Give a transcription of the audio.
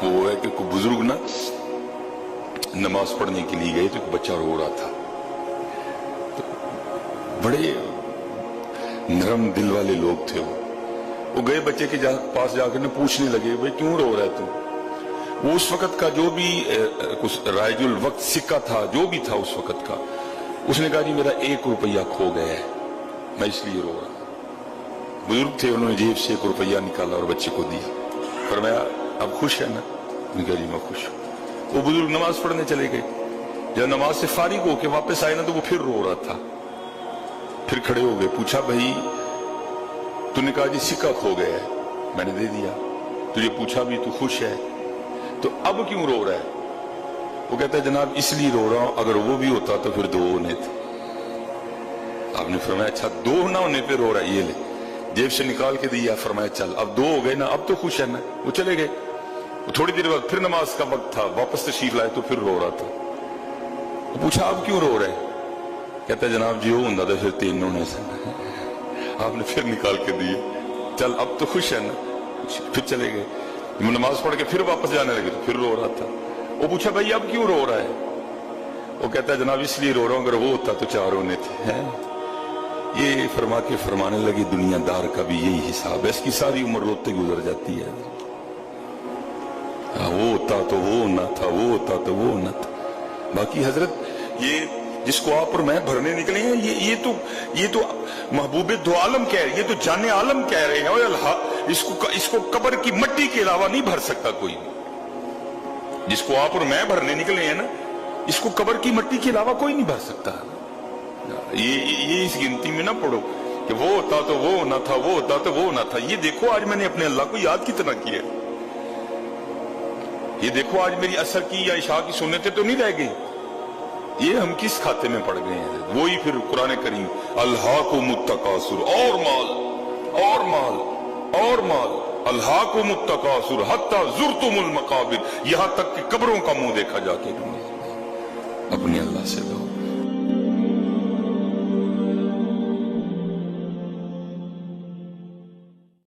وہ ہے کہ کوئی بزرگ نا نماز پڑھنے کے لیے گئے تو ایک بچہ رو رہا تھا، تو بڑے نرم دل والے لوگ تھے، وہ گئے بچے کے پاس جا کر پوچھنے لگے بھائی کیوں رو رہا ہے تو؟ وہ اس وقت کا جو بھی رائج الوقت سکہ تھا، جو بھی تھا اس وقت کا، اس نے کہا جی میرا 1 روپیہ کھو گیا ہے، میں اس لیے رو رہا ہوں۔ بزرگ تھے، انہوں نے جیب سے 1 روپیہ نکالا اور بچے کو دیا، فرمایا اب خوش ہے نا؟ میں کہا جی میں خوش ہوں۔ وہ بزرگ نماز پڑھنے چلے گئے، جب نماز سے فارغ ہو کے واپس آئے نا تو وہ پھر رو رہا تھا، پھر کھڑے ہو گئے، پوچھا بھائی تو نے کہا جی سکہ کھو گیا ہے، میں نے دے دیا، تجھے پوچھا بھی تو خوش ہے، تو اب کیوں رو رہا ہے؟ وہ کہتا ہے جناب اس لیے رو رہا ہوں، اگر وہ بھی ہوتا تو پھر 2 ہونے تھے۔ آپ نے فرمایا اچھا 2 نہ ہونے پہ رو رہا ہے، یہ لے، جیب سے نکال کے دیا، فرمایا چل اب 2 ہو گئے نا، اب تو خوش ہے نا۔ وہ چلے گئے، وہ تھوڑی دیر بعد پھر نماز کا وقت تھا، واپس تشریف لائے تو پھر رو رہا تھا۔ وہ پوچھا اب کیوں رو رہا ہے؟ کہتا ہے جناب جی وہ ہوں تھا پھر 3 ہونے سے۔ آپ نے پھر نکال کے دیے، چل اب تو خوش ہے نا، پھر چلے گئے، نماز پڑھ کے پھر واپس جانے لگے تو پھر رو رہا تھا۔ وہ پوچھا بھائی اب کیوں رو رہا ہے؟ وہ کہتا ہے جناب اس لیے رو رہا ہوں، اگر وہ ہوتا تو 4 ہونے تھے۔ یہ فرما کے فرمانے لگی دنیا دار کا بھی یہی حساب ہے، اس کی ساری عمر روتے گزر جاتی ہے، وہ ہوتا تو وہ نہ تھا، وہ ہوتا تو وہ نہ تھا۔ باقی حضرت یہ جس کو آپ اور میں بھرنے نکلے ہیں، یہ تو محبوب دو عالم کہہ رہے ہیں، یہ تو جان عالم کہہ رہے ہیں، اوے اللہ اس کو قبر کی مٹی کے علاوہ نہیں بھر سکتا کوئی۔ جس کو آپ اور میں بھرنے نکلے ہیں نا، اس کو قبر کی مٹی کے علاوہ کوئی نہیں بھر سکتا۔ یہ اس گنتی میں نہ پڑھو کہ وہ ہوتا تو وہ نہ تھا، وہ ہوتا تو وہ نہ تھا۔ یہ دیکھو آج میں نے اپنے اللہ کو یاد کتنا کیا، یہ دیکھو آج میری عصر کی یا عشاء کی سنتیں تو نہیں رہ گئی، یہ ہم کس کھاتے میں پڑ گئے ہیں؟ وہی پھر قرآن کریم الہاکم التکاثر، اور مال اور مال اور مال، الہاکم التکاثر حتی زرتم المقابر، یہاں تک کہ قبروں کا منہ دیکھا جا کے۔ اپنے اللہ سے لو۔